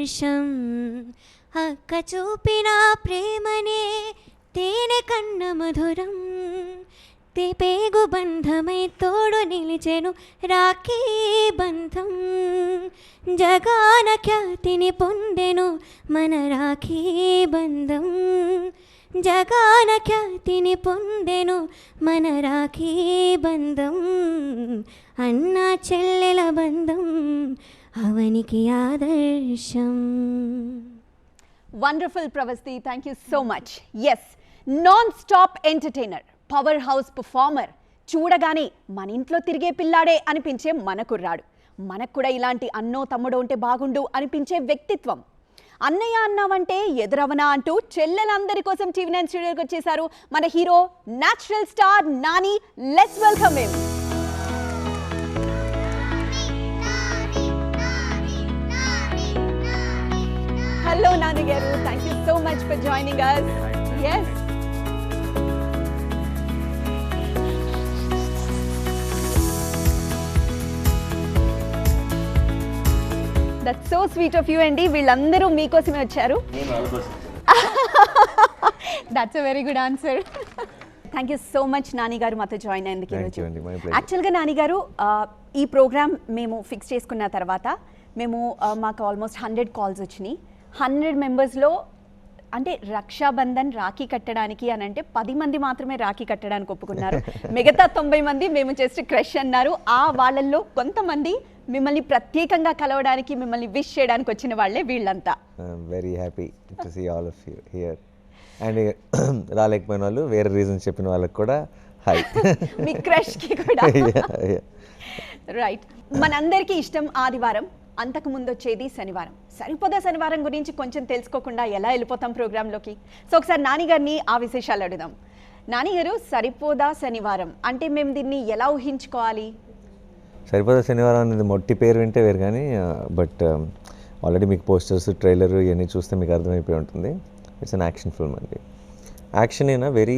ఆదర్శం అక్క చూపిన ప్రేమనే తేనె కన్న మధురం పేగు బంధమై తోడు నిలిచెను రాఖీ బంధం జగాన ఖ్యాతిని పొందెను మన రాఖీ బంధం జగాన ఖ్యాతిని పొందెను మన రాఖీ బంధం అన్న చెల్లెల బంధం అవనికి ఆదర్శం. Wonderful Pravasti, thank you so much. Yes, non stop entertainer, powerhouse performer, చూడగానే మన ఇంట్లో తిరిగే పిల్లాడే అనిపించే మన కుర్రాడు. మనకు కూడా ఇలాంటి అన్నో తమ్ముడో ఉంటే బాగుండు అనిపించే వ్యక్తిత్వం. అన్నయ్య అన్నావంటే ఎదురవనా అంటూ చెల్లెలందరి కోసం టీవీ9 స్టూడియోకి వచ్చేసారు మన hero natural star Nani. Let's welcome him. Hello Nani garu, thank you so much for joining us. Yes. That's so sweet of you అండి. వీళ్ళందరూ మీకోసమే వచ్చారు. That's a very good answer. Thank you so much Nani గారు మాతో జాయిన్ అయ్యేందుకు ఈరోజు. యాక్చువల్గా నాని గారు, ఈ ప్రోగ్రామ్ మేము ఫిక్స్ చేసుకున్న తర్వాత మాకు ఆల్మోస్ట్ 100 కాల్స్ వచ్చినాయి. 100 మెంబర్స్లో అంటే రక్షాబంధన్ రాఖీ కట్టడానికి అని అంటే 10 మంది మాత్రమే రాఖీ కట్టడానికి ఒప్పుకున్నారు. మిగతా 90 మంది మేము జస్ట్ క్రష్ అన్నారు. ఆ వాళ్ళల్లో కొంతమంది మిమ్మల్ని ప్రత్యేకంగా కలవడానికి, మిమ్మల్ని విష్ చేయడానికి వచ్చిన వాళ్ళే వీళ్ళంతా. Very happy to see all of you here. And రాలేకపోయిన వాళ్ళు, వేరే రీజన్ చెప్పిన వాళ్ళకి కూడా హై. మీ క్రష్కి కూడా. రైట్, మనందరికీ ఇష్టం ఆదివారం, అంతకు ముందు వచ్చేది శనివారం. సరిపోదా శనివారం గురించి కొంచెం తెలుసుకోకుండా ఎలా వెళ్ళిపోతాం ప్రోగ్రాంలోకి. సో ఒకసారి నాని గారిని ఆ విశేషాలు అడుగుదాం. నాని గారు, సరిపోదా శనివారం అంటే మేము దీన్ని ఎలా ఊహించుకోవాలి? సరిపోదా శనివారం అనేది మొట్టి పేరు వింటే వేరు, కానీ బట్ ఆల్రెడీ మీకు పోస్టర్స్, ట్రైలర్ ఇవన్నీ చూస్తే మీకు అర్థమైపోయి ఉంటుంది. ఇట్స్ అన్ యాక్షన్ ఫిల్మ్ అండి. యాక్షన్ అయినా వెరీ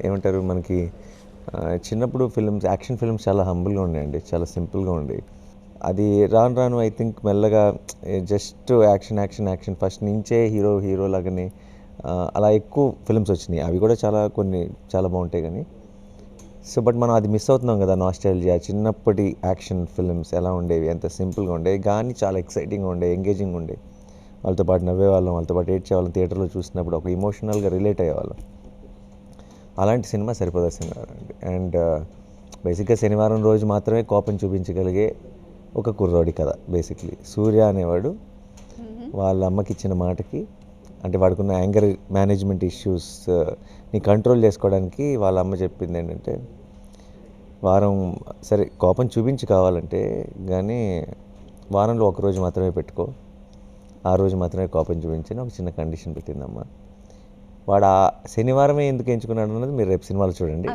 ఏమంటారు, మనకి చిన్నప్పుడు ఫిల్మ్స్, యాక్షన్ ఫిల్మ్స్ చాలా హంబుల్గా ఉన్నాయండి, చాలా సింపుల్గా ఉండేవి. అది రాను రాను ఐ థింక్ మెల్లగా just action action action first నుంచే హీరో లాగానే అలా ఎక్కువ ఫిల్మ్స్ వచ్చినాయి. అవి కూడా కొన్ని చాలా బాగుంటాయి కానీ, సో బట్ మనం అది మిస్ అవుతున్నాం కదా. నాస్టాల్జియా, చిన్నప్పటి యాక్షన్ ఫిల్మ్స్ ఎలా ఉండేవి, ఎంత సింపుల్గా ఉండేవి కానీ చాలా ఎక్సైటింగ్గా ఉండేవి, ఎంగేజింగ్ ఉండేవి. వాళ్ళతో పాటు నవ్వేవాళ్ళం, వాళ్ళతో పాటు ఏడ్చేవాళ్ళం, థియేటర్లో చూసినప్పుడు ఒక ఇమోషనల్గా రిలేట్ అయ్యేవాళ్ళం. అలాంటి సినిమా సరిపోదా శనివారం అండి. అండ్ బేసిక్గా శనివారం రోజు మాత్రమే కోపం చూపించగలిగే ఒక కుర్రోడి కథ. బేసిక్లీ సూర్య అనేవాడు వాళ్ళ అమ్మకి ఇచ్చిన మాటకి, అంటే వాడుకున్న యాంగర్ మేనేజ్మెంట్ ఇష్యూస్ని కంట్రోల్ చేసుకోవడానికి వాళ్ళ అమ్మ చెప్పింది ఏంటంటే, వారం సరే కోపం చూపించి కావాలంటే కానీ వారంలో ఒకరోజు మాత్రమే పెట్టుకో, ఆ రోజు మాత్రమే కోపం చూపించని ఒక చిన్న కండిషన్ పెట్టిందమ్మ. వాడు ఆ శనివారమే ఎందుకు ఎంచుకున్నాడు అన్నది మీరు రేపు సినిమాలో చూడండి.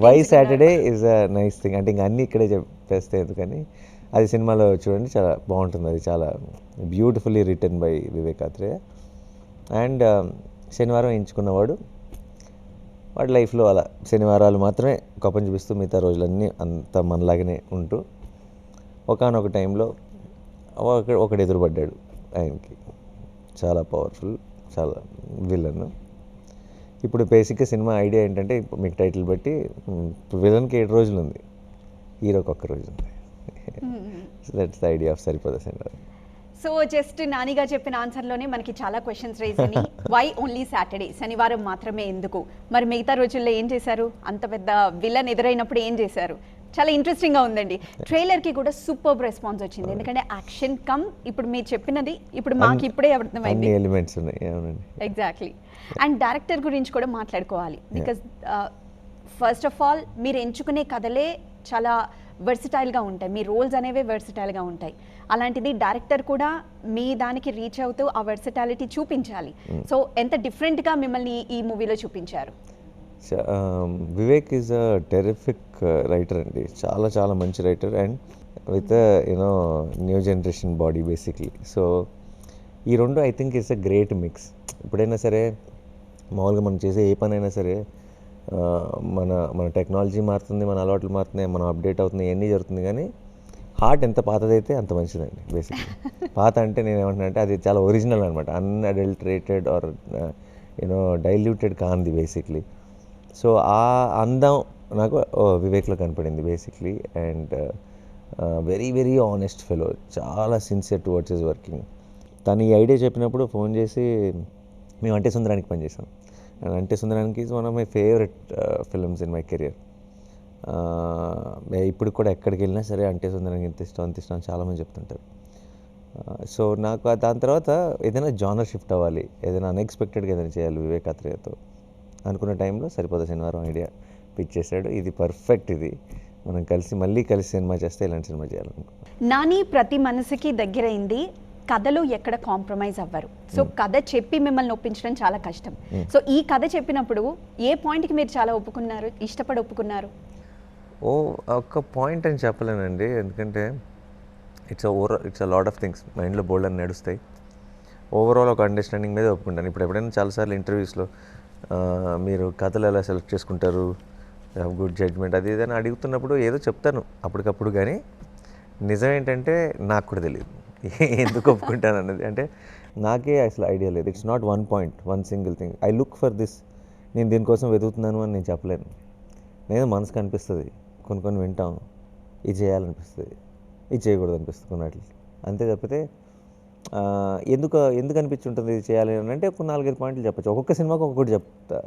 Why Saturday is a nice thing అంటే ఇంకా అన్నీ ఇక్కడే చెప్పేస్తే ఎందుకని, అది సినిమాలో చూడండి, చాలా బాగుంటుంది. అది చాలా beautifully written by Vivek Athreya. And శనివారం ఎంచుకున్నవాడు వాడి లైఫ్లో అలా శనివారాలు మాత్రమే కోపం చూపిస్తూ మిగతా రోజులన్నీ అంత మనలాగానే ఉంటూ ఒకానొక టైంలో ఒకడు ఎదురుపడ్డాడు ఆయనకి. చాలా పవర్ఫుల్, చాలా విలన్. ఇప్పుడు బేసిక్గా సినిమా ఐడియా ఏంటంటే, మీకు టైటిల్ బట్టి విలన్కి 7 రోజులు ఉంది, హీరోకి 1 రోజు ఉంది. దట్స్ ద ఐడియా ఆఫ్ సరిపోదా శనివారం. సో జస్ట్ నానిగా చెప్పిన ఆన్సర్లోనే మనకి చాలా క్వశ్చన్స్ రైజ్ అయినాయి. వై ఓన్లీ సాటర్డే, శనివారం మాత్రమే ఎందుకు? మరి మిగతా రోజుల్లో ఏం చేశారు? అంత పెద్ద విలన్ ఎదురైనప్పుడు ఏం చేశారు? చాలా ఇంట్రెస్టింగ్గా ఉందండి. ట్రైలర్కి కూడా సూపర్ రెస్పాన్స్ వచ్చింది, ఎందుకంటే యాక్షన్ కమ్ ఇప్పుడు మీరు చెప్పినది ఇప్పుడు మాకు ఇప్పుడే అర్థమైంది, ఎలిమెంట్స్ ఉన్నాయి. అవునండి, ఎగ్జాక్ట్లీ. అండ్ డైరెక్టర్ గురించి కూడా మాట్లాడుకోవాలి. బికాజ్ ఫస్ట్ ఆఫ్ ఆల్ మీరు ఎంచుకునే కథలే చాలా వర్సిటైల్గా ఉంటాయి, మీ రోల్స్ అనేవి వర్సిటైల్గా ఉంటాయి. అలాంటిది డైరెక్టర్ కూడా మీ దానికి రీచ్ అవుతూ ఆ వర్సిటాలిటీ చూపించాలి. సో ఎంత డిఫరెంట్గా మిమ్మల్ని ఈ మూవీలో చూపించారు? Vivek is a terrific writer అండి, చాలా చాలా మంచి writer. And with new generation body basically. So ఈ రెండు I think it's a great mix. ఎప్పుడైనా సరే మామూలుగా మనం చేసే ఏ పనైనా సరే మన టెక్నాలజీ మారుతుంది, మన అలవాట్లు మారుతున్నాయి, మనం అప్డేట్ అవుతుంది, ఇవన్నీ జరుగుతుంది. కానీ ఆర్ట్ ఎంత పాతదైతే అంత మంచిదండి బేసిక్లీ. పాత అంటే నేను ఏమంటున్నా అంటే అది చాలా ఒరిజినల్ అనమాట, అన్అడల్టరేటెడ్ ఆర్ యూనో డైల్యూటెడ్ కాంది బేసిక్లీ. సో ఆ అందం నాకు వివేక్లో కనపడింది basically. And very very honest fellow, చాలా సిన్సియర్ టువర్డ్స్ హిస్ వర్కింగ్. తను ఈ ఐడియా చెప్పినప్పుడు ఫోన్ చేసి మేము అంటే సుందరానికి పనిచేసాం. And Ante Sundaraniki is one of my favourite films in my career. ఇప్పుడు కూడా ఎక్కడికి వెళ్ళినా సరే అంటే సుందరానికి ఇంత ఇష్టం అంత ఇష్టం అని చాలామంది చెప్తుంటారు. సో నాకు దాని తర్వాత ఏదైనా జానర్ షిఫ్ట్ అవ్వాలి, ఏదైనా అన్ఎక్స్పెక్టెడ్గా ఏదైనా చేయాలి వివేక్ ఆత్రేయతో అనుకున్న టైంలో సరిపోదా శనివారం ఐడియా పిచ్ చేశాడు. ఇది పర్ఫెక్ట్, ఇది మనం మళ్ళీ కలిసి సినిమా చేస్తే ఇలాంటి సినిమా చేయాలనుకో. నాని ప్రతి మనసుకి దగ్గరైంది, కథలో ఎక్కడ కాంప్రమైజ్ అవ్వరు. సో కథ చెప్పి మిమ్మల్ని ఒప్పించడం చాలా కష్టం. సో ఈ కథ చెప్పినప్పుడు ఏ పాయింట్కి మీరు చాలా ఒప్పుకున్నారు, ఇష్టపడి ఒప్పుకున్నారు? ఒక్క పాయింట్ అని చెప్పలేనండి, ఎందుకంటే it's a lot of things మైండ్లో బోల్డ్ అని నడుస్తాయి. ఓవరాల్ ఒక అండర్స్టాండింగ్ మీద ఒప్పుకుంటాను. ఇప్పుడు ఎప్పుడైనా చాలాసార్లు ఇంటర్వ్యూస్లో మీరు కథలు ఎలా సెలెక్ట్ చేసుకుంటారు, గుడ్ జడ్జ్మెంట్ అది ఏదైనా అడుగుతున్నప్పుడు ఏదో చెప్తాను అప్పటికప్పుడు, కానీ నిజం ఏంటంటే నాకు కూడా తెలియదు ఎందుకు ఒప్పుకుంటాను అన్నది. అంటే నాకే అసలు ఐడియా లేదు. It's not one point, one single thing I look for this, నేను దీనికోసం వెతుకుతున్నాను అని నేను చెప్పలేను. నేను మనసుకు అనిపిస్తుంది, కొన్ని వింటాం, ఇది చేయాలనిపిస్తుంది, ఇది చేయకూడదు అనిపిస్తుంది కొన్నట్లు, అంతే తప్పితే ఎందుకు అనిపించుంటుంది ఇది చేయాలి అని అంటే ఒక 4-5 పాయింట్లు చెప్పచ్చు. ఒక్కొక్క సినిమాకి ఒక్కొక్కటి చెప్తా.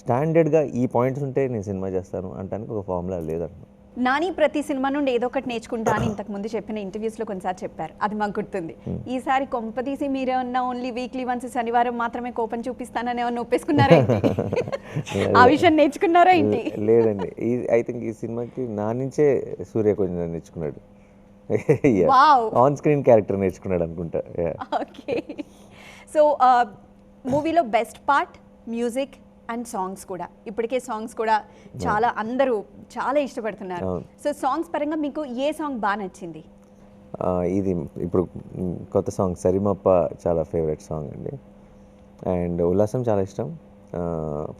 స్టాండర్డ్గా ఈ పాయింట్స్ ఉంటే నేను సినిమా చేస్తాను అంటానికి ఒక ఫార్ములా లేదంట. నాని ప్రతి సినిమా నుండి ఏదో ఒకటి నేర్చుకుంటా అని ఇంతకుముందు చెప్పిన ఇంటర్వ్యూస్లో కొన్నిసారి చెప్పారు, అది మాకు గుర్తుంది. ఈసారి కొంపదీసి మీరేమన్నా ఓన్లీ వీక్లీ వన్స్ శనివారం మాత్రమే కోపం చూపిస్తానని ఏమన్నా ఒప్పేసుకున్నారా ఏంటి? ఆ విషయం నేర్చుకున్నారా ఏంటి? లేదండి, ఐ థింక్ ఈ సినిమాకి నా నుంచే సూర్య కొంచెం నేర్చుకున్నాడు, ఆన్ స్క్రీన్ క్యారెక్టర్ నేర్చుకున్నాడు అనుకుంటా. ఓకే. సో మూవీలో best part music and songs కూడా, ఇప్పటికే సాంగ్స్ కూడా చాలా అందరూ చాలా ఇష్టపడుతున్నారు. సో సాంగ్స్ పరంగా మీకు ఏ సాంగ్ బాగా నచ్చింది? ఇది ఇప్పుడు కొత్త సాంగ్ సరిమప్ప చాలా ఫేవరెట్ సాంగ్ అండి. అండ్ ఉల్లాసం చాలా ఇష్టం.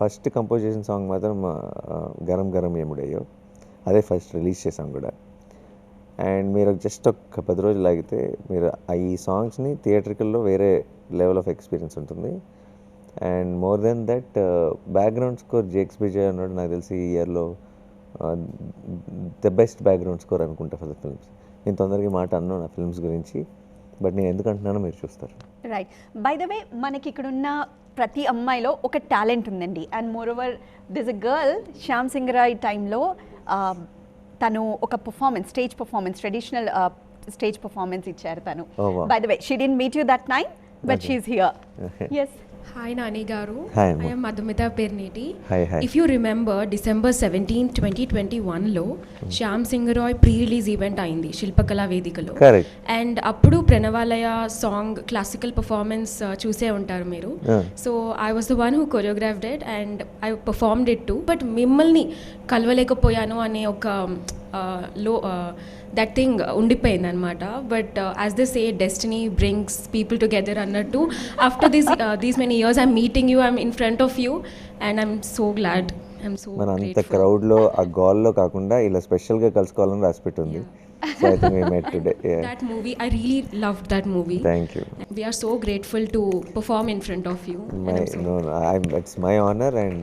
ఫస్ట్ కంపోజ్ చేసిన సాంగ్ మాత్రం గరం గరం ఏముడయ్యో, అదే ఫస్ట్ రిలీజ్ చేసాం కూడా. అండ్ మీరు జస్ట్ ఒక 10 రోజులు ఆగితే మీరు ఈ సాంగ్స్ని థియేట్రికల్లో వేరే లెవెల్ ఆఫ్ ఎక్స్పీరియన్స్ ఉంటుంది. And more than that background score Jakes Vijay అన్నాడు, నాకు తెలిసి ఈ ఇయర్లో ద బెస్ట్ బ్యాక్గ్రౌండ్ స్కోర్ అనుకుంటా ఫర్ ద ఫిల్మ్స్. నేను తొందరగా మాట అన్నాను నా ఫిల్మ్స్ గురించి, బట్ నేను ఎందుకు అంటున్నానో మీరు చూస్తారు. రైట్. బై ద వే మనకి ఇక్కడున్న ప్రతి అమ్మాయిలో ఒక టాలెంట్ ఉందండి. And more over this a girl Shyam Singha Roy టైంలో తను ఒక performance, stage performance, traditional stage performance ఇచ్చారు తను. By the way she didn't meet you that time but she is here. yes. Hi Nani Garu. Hi, I am Madhumita Perneti. Hi. If you remember, December 17, 2021 లో Shyam Singha Roy pre-release event అయింది శిల్పకళా వేదికలో. Correct. And అప్పుడు ప్రణవాలయ song classical performance చూసే ఉంటారు మీరు. So I was the one who choreographed it and I performed it too. But మిమ్మల్ని కలవలేకపోయాను అనే ఒక దట్ థింగ్ ఉండిపోయింది అనమాట. But as they say destiny brings people together అన్నట్టు after these many years I'm meeting you, I'm in front of you and I'm so glad. మన అంత క్రౌడ్లో ఆ గాల్లో కాకుండా ఇలా స్పెషల్గా కలుసుకోవాలని రాసిపెట్టుంది. So I think we met today. Yeah. That movie, I really loved that movie. Thank you. We are so grateful to perform in front of you. It's my honor and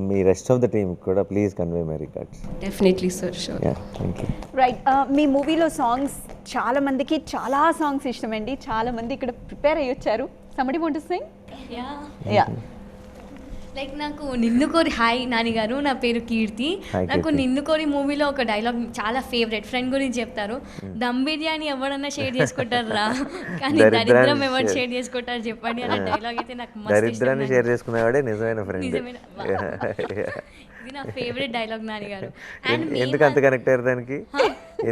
మీ రెస్ట్ ఆఫ్ ద టీమ్ కూడా please convey my regards. Definitely sir, sure. Yeah, thank you. Right. మీ మూవీలో songs చాలా మందికి చాలా songs ఇష్టమండి. చాలా మంది ఇక్కడ ప్రిపేర్ అయ్యి వచ్చారు. somebody want to sing? Yeah. Like నాకు నిన్ను కోరి, హాయ్ నాని గారు, నా పేరు కీర్తి. నాకు నిన్ను కోరి మూవీలో ఒక డైలాగ్ చాలా ఫేవరెట్, ఫ్రెండ్ గురించి చెప్తారు. దమ్ బిర్యానీ ఎవరన్నా షేర్ చేసుకుంటారా కానీ దరిద్రం ఎవరు షేర్ చేసుకుంటారు చెప్పండి అనే డైలాగ్ అయితే నాకు మస్తు ఇష్టం. దరిద్రాన్ని షేర్ చేసుకునేవాడే నిజమైన ఫ్రెండ్. ఇది నా ఫేవరెట్ డైలాగ్ నాని గారు. ఎందుకు అంత కనెక్ట్ అయ్యారు దానికి?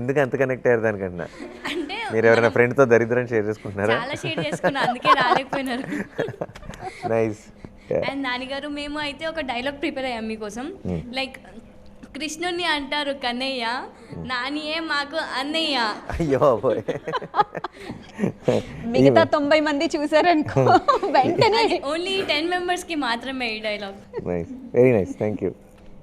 ఎందుకు అంత కనెక్ట్ అయ్యారు దానికన్నా? అంటే మీరు ఎవరైనా ఫ్రెండ్తో దరిద్రాన్ని షేర్ చేసుకుంటున్నారా? చాలా షేర్ చేసుకున్నా, అందుకే రాలేకపోయినారు. నైస్. అండ్ నాన్నగారు మేము అయితే ఒక డైలాగ్ ప్రిపేర్ అయ్యాం మీకోసం. లైక్ కృష్ణుని అంటారు కన్నయ్య, నానియే మాకు అన్నయ్య. అయ్యో మిగతా 90 మంది చూసారనుకో వెంటనే ఓన్లీ 10 members కి మాత్రమే ఈ dialogue. Nice, very nice, thank you.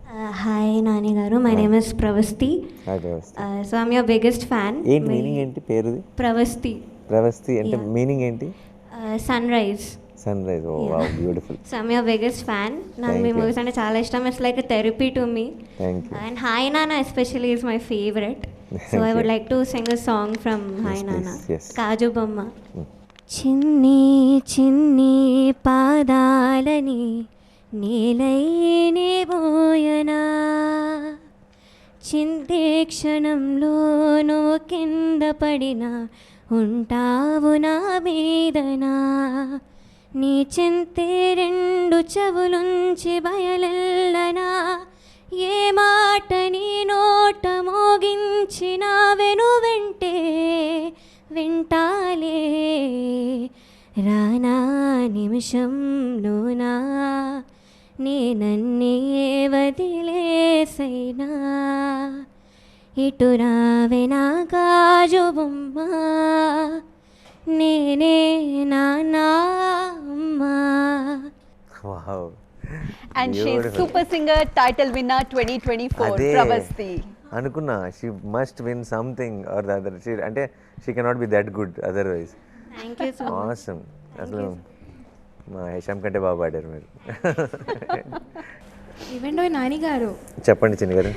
Hi, Nani Garu. My name is Pravasti. Hi Pravasti. So I'm your biggest fan. ఏంటి మీనింగ్ ఏంటి పేరుది? Pravasti. ప్రవస్తి అంటే Yeah. మీనింగ్ ఏంటి? Sunrise. Sunrise. Oh wow, beautiful. So I'm your biggest fan. నాకు Thank మీ you. Movies అంటే చాలా ఇష్టం. It's like a therapy to me. Thank you. And Hi Nana especially is my favorite. So Thank I would you. like to sing a song from Hi Yes, Nana. please. Yes. Kaju Bomma. చిన్ని చిన్ని పాదాలని నేలైనే బోయనా, చిందే క్షణంలో నువ్వు కింద పడినా ఉంటావు నా మీదనా, నీ చింతే రెండు చెవులుంచి బయలెల్లనా, ఏ మాట నీ నోట మోగించిన వెను వెంటే వింటాలే, రానా నిమిషంలోనా నేనన్నే వదిలేసైనా, ఇటు రావే నా గాజు బొమ్మ, నేనే నాన్న అమ్మ. Wow. And she super singer title winner 2024 అదే. ప్రవస్తి. అనుకున్నా she must win something or the other. అంటే she cannot be that good otherwise. Thank you so much. Awesome. అసలు మా హేషామ్ కంటే బాగా పాడారు మీరు. ఈవెంట్ నాని గారు, చెప్పండి చిన్ని గారు.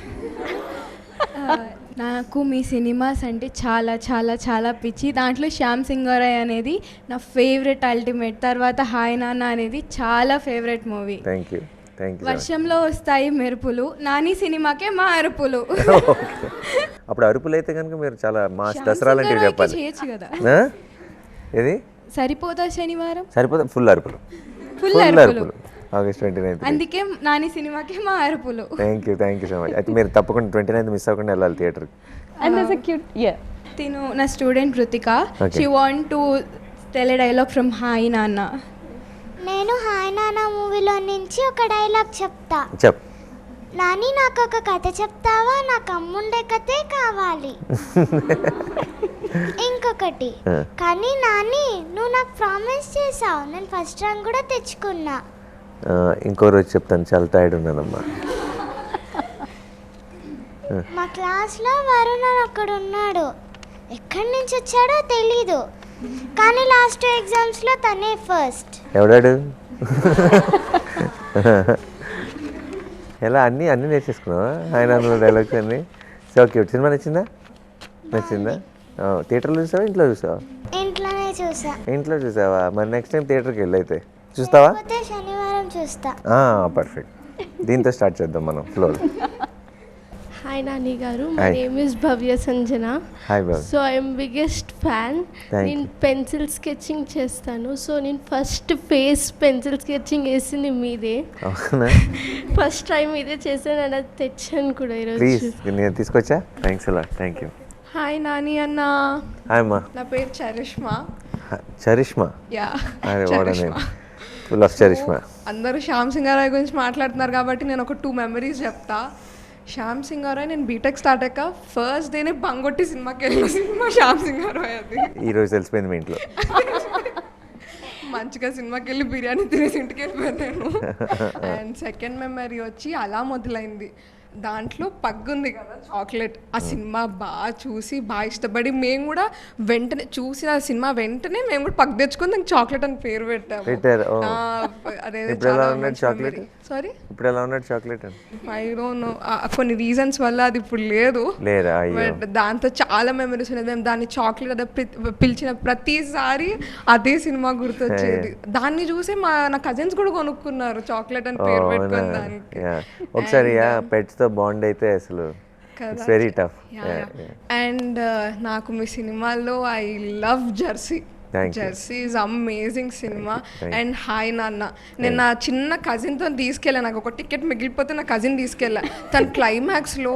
నాకు మీ సినిమాస్ అంటే చాలా చాలా చాలా పిచ్చి. దాంట్లో శ్యామ్ సింగరాయ్ అనేది నా ఫేవరెట్ అల్టిమేట్. తర్వాత హాయ్ నాన్న అనేది చాలా favourite movie. Thank you. Thank you. వర్షంలో వస్తాయి మెరుపులు, నాని సినిమాకే మా అరుపులు. అప్పుడు అరుపులు అయితే కనుక మీరు చాలా మా శ్యామ్ దసరా లాంటివి సింగరాయ్కి చెప్పాలి. చేయొచ్చు కదా. ఆ? ఏది సరిపోతా శనివారం, సరిపోతుంది. ఫుల్ అరుపులు. ఫుల్ ఫుల్ అరుపులు. అరుపులు. ఆగస్ట్ 29. అందుకే నాని సినిమాకే మా అరుపులు. Thank you so much. అయితే మీరు తప్పకుండా 29 మిస్ అవ్వకుండా వెళ్ళాలి థియేటర్కి. And that's a cute yeah. తిను నా student Krittika. Okay. She want to tell a dialogue from hi నాన్న. నేను హాయ్ నాన్న మూవీలో నుంచి ఒక డైలాగ్ చెప్తా. చెప్. నాని నాకు ఒక కథ చెప్తావా, నాకు అమ్ముండే కథే కావాలి. ఇంకొకటి, కానీ నాని నువ్వు నాకు ప్రామిస్ చేసావు, నేను ఫస్ట్ ర్యాంక్ కూడా తెచ్చుకున్నా. ఇంకో రోజు చెప్తాను, చాలా టైర్డ్ ఉన్నానమ్మా. మా క్లాస్లో వరుణ్ అని ఒకడు ఉన్నాడు, ఎక్కడి నుంచి వచ్చాడో తెలీదు, కానీ లాస్ట్ ఎగ్జామ్స్లో తనే ఫస్ట్. ఎవడాడు? ఎలా అన్నీ నేర్చేసుకున్నావా ఆయన అందులో డైలాగ్స్ అన్నీ? So cute. సినిమా నచ్చిందా? థియేటర్లో చూసావా ఇంట్లో చూసావా? ఇంట్లోనే చూసా. ఇంట్లో చూసావా? మరి నెక్స్ట్ టైం థియేటర్కి వెళ్ళి అయితే చూస్తావా? లేకపోతే శనివారం చూస్తా. పర్ఫెక్ట్. దీంతో స్టార్ట్ చేద్దాం మనం ఫ్లోలో. Hi Nani Garu, my Hi. name is Bhavya Sanjana. Hi Bhavya. So I am biggest fan. Thank నేను you. పెన్సిల్ స్కెచింగ్ చేస్తాను. సో నేను ఫస్ట్ ఫేస్ పెన్సిల్ స్కెచింగ్ వేసింది మీదే. అవునా? ఫస్ట్ టైం ఇదే చేశాను అండ్ అది తెచ్చాను కూడా ఈరోజు. ప్లీజ్ నేను తీసుకొచ్చా. థ్యాంక్స్ అలా. Thank you. హాయ్ నాని అన్న, హాయ్ అమ్మా. నా పేరు చరిష్మా. చరిష్మా. యా, అరే వాడ నేను ఫుల్ ఆఫ్ చరిష్మా. అందరూ శ్యామ్ సింగరాయ్ గురించి మాట్లాడుతున్నారు కాబట్టి నేను ఒక 2 మెమరీస్ చెప్తా. శ్యామ్ సింగరాయ్ నేను బీటెక్ స్టార్ట్ అయ్యాక ఫస్ట్ డేనే బంగొట్టి సినిమాకి వెళ్ళిన సినిమా శ్యామ్ సింగరాయ్. అది ఈరోజు తెలిసిపోయింది మీ ఇంట్లో. మంచిగా సినిమాకి వెళ్ళి బిర్యానీ తినేసి ఇంటికి వెళ్ళిపోయాను. అండ్ సెకండ్ మెమరీ వచ్చి అలా మొదలైంది. దాంట్లో పగ్గుంది కదా చాక్లెట్, ఆ సినిమా బాగా చూసి బాగా ఇష్టపడి మేము కూడా వెంటనే చూసిన సినిమా వెంటనే మేము కూడా పగ్గు తెచ్చుకొని దానికి చాక్లెట్ అని పేరు పెట్టాము. పెట్టారు. ఓ. అదే ఇప్పుడు ఎలా ఉన్నాడు చాక్లెట్? సారీ, ఇప్పుడు ఎలా ఉన్నాడు చాక్లెట్ అని? ఐ డోంట్ నో, కొన్ని రీజన్స్ వల్ల అది ఇప్పుడు లేదు. లేదా? అయ్యో. బట్ దాంతో చాలా మెమరీస్ ఉన్నాయి. మేము దాన్ని చాక్లెట్ అదే పిలిచిన ప్రతిసారి అదే సినిమా గుర్తొచ్చేది. దాన్ని చూసి నా కజిన్స్ కూడా కొనుక్కున్నారు చాక్లెట్ అని పేరు పెట్టుకుని దానికి. ఒకసారి పెట్స్ తో బాండ్ అయితే అసలు ఇట్స్ వెరీ టఫ్. అండ్ నాకు మీ సినిమాల్లో I love Jersey. Thank you. Jersey is amazing cinema. And hi నాన్న, నేను నా చిన్న కజిన్తో తీసుకెళ్ళాను. నాకు ఒక టికెట్ మిగిలిపోతే నా కజిన్ తీసుకెళ్ళా. తన క్లైమాక్స్లో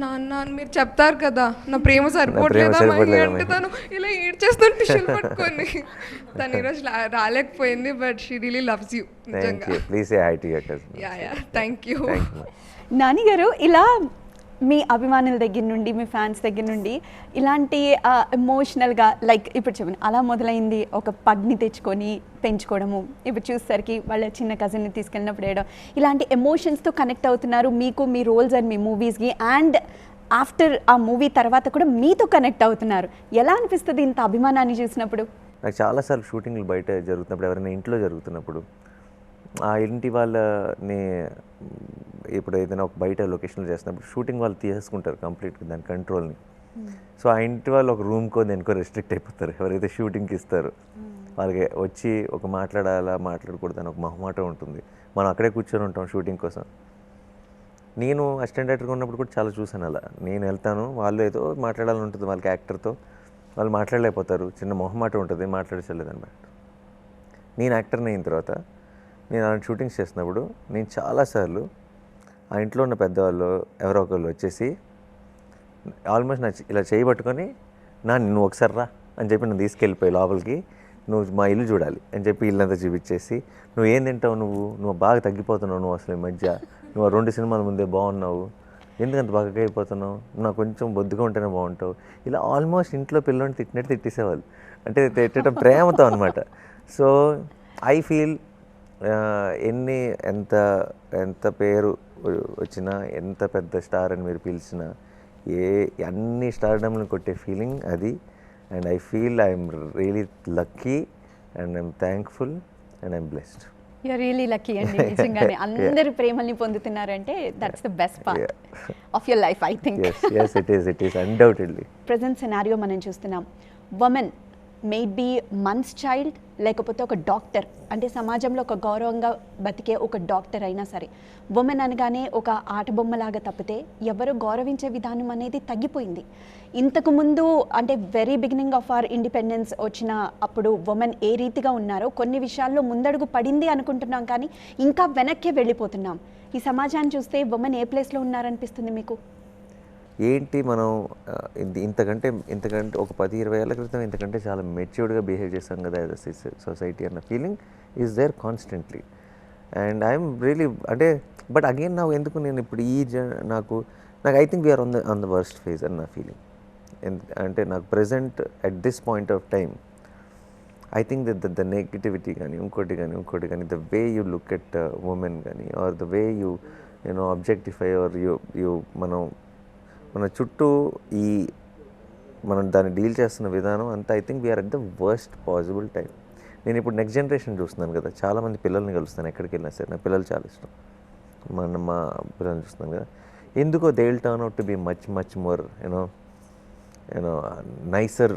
నాన్న మీరు చెప్తారు కదా నా ప్రేమ సరిపోవట్లేదా అంటే తను ఇలా ఏడ్చేస్తాను టిష్యూలు పట్టుకొని. తను ఈరోజు రాలేకపోయింది, but she really loves you. Thank you. Please say hi to your cousin. Yeah thank you. Nani garu, ఇలా మీ అభిమానుల దగ్గర నుండి, మీ ఫ్యాన్స్ దగ్గర నుండి ఇలాంటి ఎమోషనల్గా లైక్ ఇప్పుడు చెప్పండి, అలా మొదలైంది ఒక పగ్ని తెచ్చుకొని పెంచుకోవడము, ఇప్పుడు చూసేసరికి వాళ్ళ చిన్న కజిన్ని తీసుకెళ్ళినప్పుడు వేయడం, ఇలాంటి ఎమోషన్స్తో కనెక్ట్ అవుతున్నారు మీకు, మీ రోల్స్ అండ్ మీ మూవీస్కి, అండ్ ఆఫ్టర్ ఆ మూవీ తర్వాత కూడా మీతో కనెక్ట్ అవుతున్నారు. ఎలా అనిపిస్తుంది ఇంత అభిమానాన్ని చూసినప్పుడు? నాకు చాలాసార్లు షూటింగ్లు బయట జరుగుతున్నప్పుడు, ఎవరైనా ఇంట్లో జరుగుతున్నప్పుడు, ఆ ఇంటి వాళ్ళని ఇప్పుడు ఏదైనా ఒక బయట లొకేషన్లో చేస్తున్నప్పుడు షూటింగ్ వాళ్ళు తీసేసుకుంటారు కంప్లీట్గా దాని కంట్రోల్ని. సో ఆ ఇంటి వాళ్ళు ఒక రూమ్కో దేనికో రెస్ట్రిక్ట్ అయిపోతారు. ఎవరైతే షూటింగ్కి ఇస్తారో వాళ్ళకి వచ్చి ఒక మాట్లాడకూడదు అని ఒక మొహమాటం ఉంటుంది. మనం అక్కడే కూర్చొని ఉంటాం షూటింగ్ కోసం. నేను అసిస్టెంట్ డైరెక్టర్గా ఉన్నప్పుడు కూడా చాలా చూసాను అలా. నేను వెళ్తాను, వాళ్ళు ఏదో మాట్లాడాలని ఉంటుంది వాళ్ళకి యాక్టర్తో, వాళ్ళు మాట్లాడలేకపోతారు, చిన్న మొహమాటం ఉంటుంది, మాట్లాడలేదు. నేను యాక్టర్ని అయిన తర్వాత నేను అలాంటి షూటింగ్స్ చేసినప్పుడు నేను చాలాసార్లు ఆ ఇంట్లో ఉన్న పెద్దవాళ్ళు ఎవరో ఒకళ్ళు వచ్చేసి ఆల్మోస్ట్ నా ఇలా చేయబట్టుకొని నువ్వు ఒకసారి రా అని చెప్పి నన్ను తీసుకెళ్ళిపోయి లోపలికి, నువ్వు మా ఇల్లు చూడాలి అని చెప్పి ఇల్లంతా చూపించేసి, నువ్వు ఏం తింటావు, నువ్వు బాగా తగ్గిపోతున్నావు, నువ్వు అసలు ఈ మధ్య నువ్వు 2 సినిమాల ముందే బాగున్నావు, ఎందుకంత బాగా అయిపోతున్నావు, నాకు కొంచెం బొద్దుగా ఉంటేనే బాగుంటావు, ఇలా ఆల్మోస్ట్ ఇంట్లో పిల్లల్ని తిట్టినట్టు తిట్టేసేవాళ్ళు. అంటే తిట్టడం ప్రేమతో అనమాట. సో ఐ ఫీల్ ఎంత పేరు వచ్చినా, ఎంత పెద్ద స్టార్ అని మీరు పిలిచినా, అన్ని స్టార్డమ్లను కొట్టే ఫీలింగ్ అది. And I feel I'm really lucky and I'm thankful and I'm blessed. You're really lucky అండి, నిజంగానే. అందరు ప్రేమల్ని పొందుతున్నారంటే that's the best part of your life, I think. yes it is undoubtedly. Present scenario మనం చూస్తున్నాం. Women made be man's child, లేకపోతే ఒక doctor, అంటే సమాజంలో ఒక గౌరవంగా బతికే ఒక డాక్టర్ అయినా సరే, ఉమెన్ అనగానే ఒక ఆట బొమ్మలాగా తప్పితే ఎవరు గౌరవించే విధానం అనేది తగ్గిపోయింది. ఇంతకుముందు అంటే very beginning of our independence వచ్చిన అప్పుడు ఉమెన్ ఏ రీతిగా ఉన్నారో కొన్ని విషయాల్లో ముందడుగు పడింది అనుకుంటున్నాం, కానీ ఇంకా వెనక్కే వెళ్ళిపోతున్నాం. ఈ సమాజాన్ని చూస్తే ఉమెన్ ఏ ప్లేస్లో ఉన్నారనిపిస్తుంది మీకు? ఏంటి మనం ఇంతకంటే ఒక 10-20 ఏళ్ళ క్రితం ఇంతకంటే చాలా మెచ్యూర్డ్గా బిహేవ్ చేస్తాం కదా యాజ్ అ సొసైటీ అన్న feeling is there constantly. And I'm really అంటే బట్ అగైన్ ఎందుకు నేను ఇప్పుడు నాకు I think we're on the worst phase అని నా ఫీలింగ్. అంటే నాకు present at this point of time I think the negativity కానీ ఇంకోటి కానీ the way you look at women కానీ or the way you objectify or you మన చుట్టూ మనం దాన్ని డీల్ చేస్తున్న విధానం అంతా I think we're at the worst possible time. నేను ఇప్పుడు నెక్స్ట్ జనరేషన్ చూస్తున్నాను కదా, చాలామంది పిల్లల్ని కలుస్తాను ఎక్కడికి వెళ్ళినా సరే, నా పిల్లలు చాలా ఇష్టం, మా పిల్లల్ని చూస్తున్నాను కదా, ఎందుకో they will turn out to be much more NISER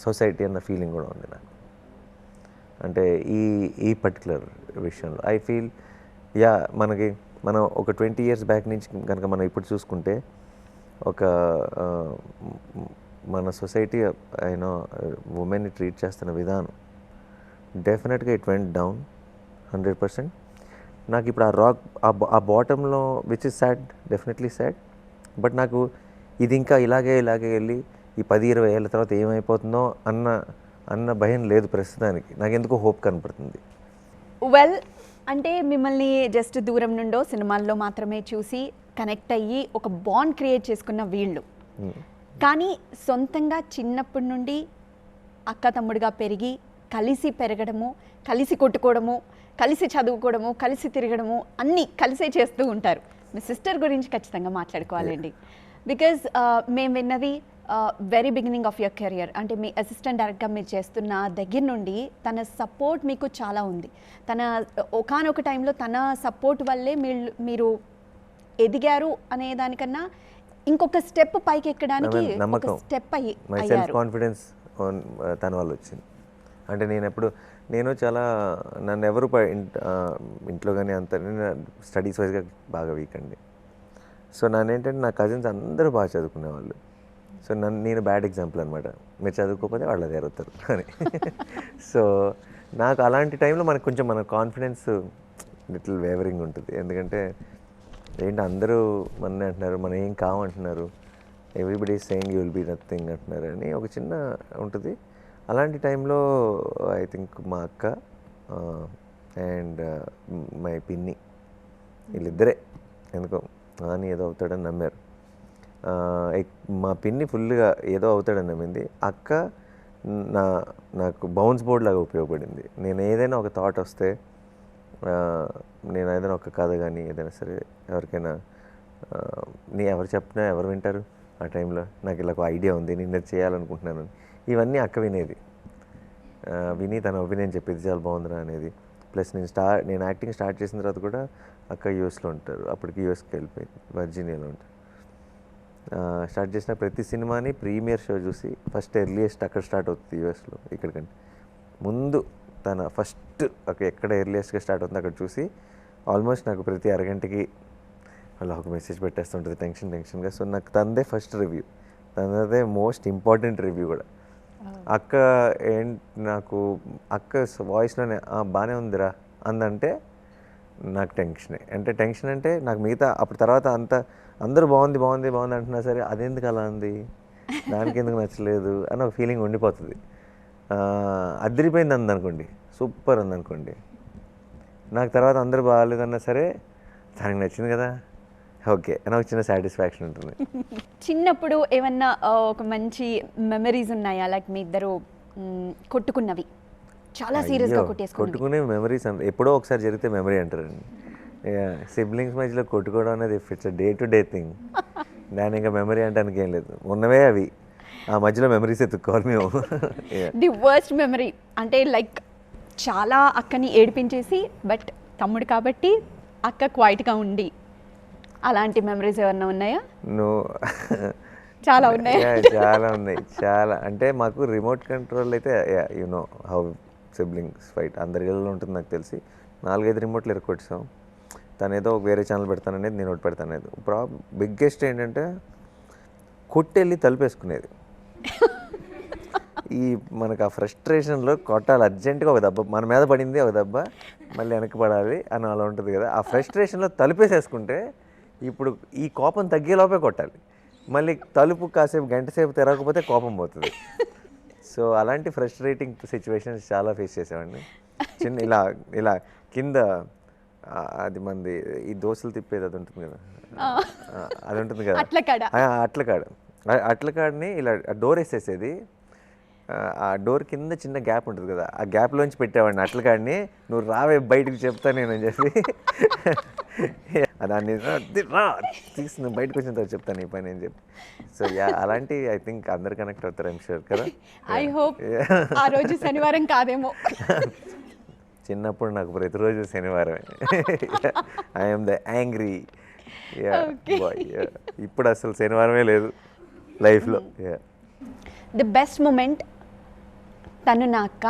society అన్న ఫీలింగ్ కూడా ఉంది నాకు. అంటే ఈ పర్టికులర్ విషయంలో ఐ ఫీల్ మనం ఒక 20 years బ్యాక్ నుంచి కనుక మనం ఇప్పుడు చూసుకుంటే మన సొసైటీ ఉమెన్ని ట్రీట్ చేస్తున్న విధానం డెఫినెట్గా ఇట్ వెంట్ డౌన్ 100%. నాకు ఇప్పుడు ఆ బాటంలో which is sad, definitely sad, but నాకు ఇది ఇంకా ఇలాగే వెళ్ళి ఈ 10-20 ఏళ్ళ తర్వాత ఏమైపోతుందో అన్న భయం లేదు ప్రస్తుతానికి. నాకు ఎందుకో హోప్ కనపడుతుంది. వెల్, అంటే మిమ్మల్ని జస్ట్ దూరం నుండో సినిమాల్లో మాత్రమే చూసి కనెక్ట్ అయ్యి ఒక బాండ్ క్రియేట్ చేసుకున్న వీళ్ళు, కానీ సొంతంగా చిన్నప్పటి నుండి అక్క తమ్ముడిగా పెరిగి కలిసి పెరగడము, కలిసి కొట్టుకోవడము, కలిసి చదువుకోవడము, కలిసి తిరగడము అన్నీ కలిసే చేస్తూ ఉంటారు. మీ సిస్టర్ గురించి ఖచ్చితంగా మాట్లాడుకోవాలండి. బికాజ్ మేము విన్నది very beginning of your career, అంటే మీ అసిస్టెంట్ డైరెక్ట్గా మీరు చేస్తున్న దగ్గర నుండి తన సపోర్ట్ మీకు చాలా ఉంది. తన ఒకానొక టైంలో తన సపోర్ట్ వల్లే మీరు ఎదిగారు అనే దానికన్నా ఇంకొక స్టెప్ పైకి ఎక్కడానికి స్టెప్ సెల్ఫ్ కాన్ఫిడెన్స్ తన వల్ల వచ్చింది. అంటే నేను చాలా నన్ను ఎవరు ఇంట్లో కానీ అంత స్టడీస్ వైజ్గా బాగా వీక్ అండి. సో ఏంటంటే నా కజిన్స్ అందరూ బాగా చదువుకునేవాళ్ళు. సో నేను బ్యాడ్ ఎగ్జాంపుల్ అనమాట, మీరు చదువుకోకపోతే వాళ్ళు అదే అవుతారు అని. సో నాకు అలాంటి టైంలో కొంచెం మన కాన్ఫిడెన్స్ లిటిల్ వేవరింగ్ ఉంటుంది. ఎందుకంటే అందరూ మననే అంటున్నారు, మనం ఏం కావంటున్నారు, everybody saying you will be nothing అంటున్నారు అని ఒక చిన్న ఉంటుంది. అలాంటి టైంలో ఐ థింక్ మా అక్క అండ్ మై పిన్ని వీళ్ళిద్దరే ఎందుకో అని ఏదో అవుతాడని నమ్మారు. మా పిన్ని ఫుల్గా ఏదో అవుతాడని నమ్మింది. అక్క నాకు బౌన్స్ బోర్డ్ లాగా ఉపయోగపడింది. నేను ఏదైనా ఒక థాట్ వస్తే, నేను ఏదైనా ఒక కథ కానీ ఏదైనా సరే ఎవరికైనా ఎవరు చెప్పినా ఎవరు వింటారు ఆ టైంలో, నాకు ఇలా ఒక ఐడియా ఉంది, నేను ఇది చేయాలనుకుంటున్నాను, ఇవన్నీ అక్క వినేది. విని తన ఒపీనియన్ చెప్పేది, చాలా బాగుందిరా అనేది. ప్లస్ నేను యాక్టింగ్ స్టార్ట్ చేసిన తర్వాత కూడా అక్క యూఎస్లో ఉంటారు, అప్పటికి యూఎస్కి వెళ్ళిపోయింది, వర్జీనియాలో ఉంటారు. స్టార్ట్ చేసిన ప్రతి సినిమాని ప్రీమియర్ షో చూసి ఫస్ట్ ఎర్లియస్ట్ అక్కడ స్టార్ట్ అవుతుంది యూఎస్లో, ఇక్కడికంటే ముందు తన ఫస్ట్ అక్కడ ఎక్కడ ఎర్లియస్ట్గా స్టార్ట్ అవుతుంది అక్కడ చూసి ఆల్మోస్ట్ నాకు ప్రతి అరగంటకి అలా ఒక మెసేజ్ పెట్టేస్తుంటుంది టెన్షన్గా. సో నాకు తనదే ఫస్ట్ రివ్యూ, తనదే మోస్ట్ ఇంపార్టెంట్ రివ్యూ కూడా. అక్క నాకు అక్క వాయిస్లోనే బాగానే ఉందిరా అందంటే నాకు టెన్షన్ అంటే నాకు మిగతా అప్పుడు తర్వాత అందరూ బాగుంది అంటున్నా సరే అదెందుకు అలా ఉంది, దానికి ఎందుకు నచ్చలేదు అని ఒక ఫీలింగ్ ఉండిపోతుంది. అదిరిపోయింది అందనుకోండి, సూపర్ ఉందనుకోండి, నాకు తర్వాత అందరూ బాగాలేదన్నా సరే తనకి నచ్చింది కదా, ఓకే అని ఒక చిన్న సాటిస్ఫాక్షన్ ఉంటుంది. చిన్నప్పుడు ఏమన్నా ఒక మంచి మెమరీస్ ఉన్నాయా, లైక్ మీ ఇద్దరు కొట్టుకున్నవి, చాలా సీరియస్గా కొట్టుకునే మెమరీస్ ఎప్పుడో ఒకసారి జరిగితే మెమరీ అంటారండి. సిబ్లింగ్స్ మధ్యలో కొట్టుకోవడం అనేది it's day to day thing, దాని ఇంకా మెమరీ అంటానికి ఏం లేదు, ఉన్నవే అవి, ఆ మధ్యలో మెమరీస్ ఎత్తుక్కోవాలి మేము. ది వర్స్ట్ మెమరీ అంటే లైక్ చాలా అక్కని ఏడిపించేసి, బట్ తమ్ముడు కాబట్టి అక్క క్వైట్గా ఉండి, అలాంటి మెమరీస్ ఏమన్నా ఉన్నాయా? చాలా ఉన్నాయి. చాలా ఉన్నాయి, చాలా. అంటే మాకు రిమోట్ కంట్రోల్ అయితే యూనో హౌ సిబ్లింగ్స్ ఫైట్ అందరి ఇళ్ళలో ఉంటుంది నాకు తెలిసి. 4-5 రిమోట్లు ఎరకొట్టాం. తను ఏదో వేరే ఛానల్ పెడతాననేది, నేను ఒకటి పెడతానేది. బిగ్గెస్ట్ ఏంటంటే కొట్టెళ్ళి తలుపేసుకునేది. ఈ మనకు ఆ ఫ్రస్ట్రేషన్లో కొట్టాలి అర్జెంటుగా, ఒక దెబ్బ మన మీద పడింది, ఒక దెబ్బ మళ్ళీ వెనక్కి పడాలి అని అలా ఉంటుంది కదా. ఆ ఫ్రస్ట్రేషన్లో తలుపేసేసుకుంటే ఇప్పుడు ఈ కోపం తగ్గేలోపే కొట్టాలి, మళ్ళీ తలుపు కాసేపు గంట సేపు తెరవకపోతే కోపం పోతుంది. సో అలాంటి ఫ్రస్ట్రేటింగ్ సిచ్యువేషన్స్ చాలా ఫేస్ చేసామండి. ఇలా కింద అది మంది ఈ దోశలు తిప్పేది అది ఉంటుంది కదా, అది ఉంటుంది కదా అట్లకాడని ఇలా డోర్ వేసేసేది. ఆ డోర్ కింద చిన్న గ్యాప్ ఉంటుంది కదా, ఆ గ్యాప్లోంచి పెట్టేవాడిని అట్లకాడిని, నువ్వు రావే బయటకు చెప్తా నేను అని చెప్పి, దాన్ని రా తీసి నువ్వు బయటకు వచ్చిన తర్వాత చెప్తాను ఈ పని అని చెప్పి. సో అలాంటి ఐ థింక్ అందరు కనెక్ట్ అవుతారు, ఐమ్ షూర్ కదా. ఐ హోప్ ఆ రోజు శనివారం కాదేమో. చిన్నప్పుడు నాకు ప్రతిరోజు శనివారమే. I'm the angry boy. ఇప్పుడు అసలు శనివారమే లేదు లైఫ్లో. ది బెస్ట్ మూమెంట్, తను నా అక్క,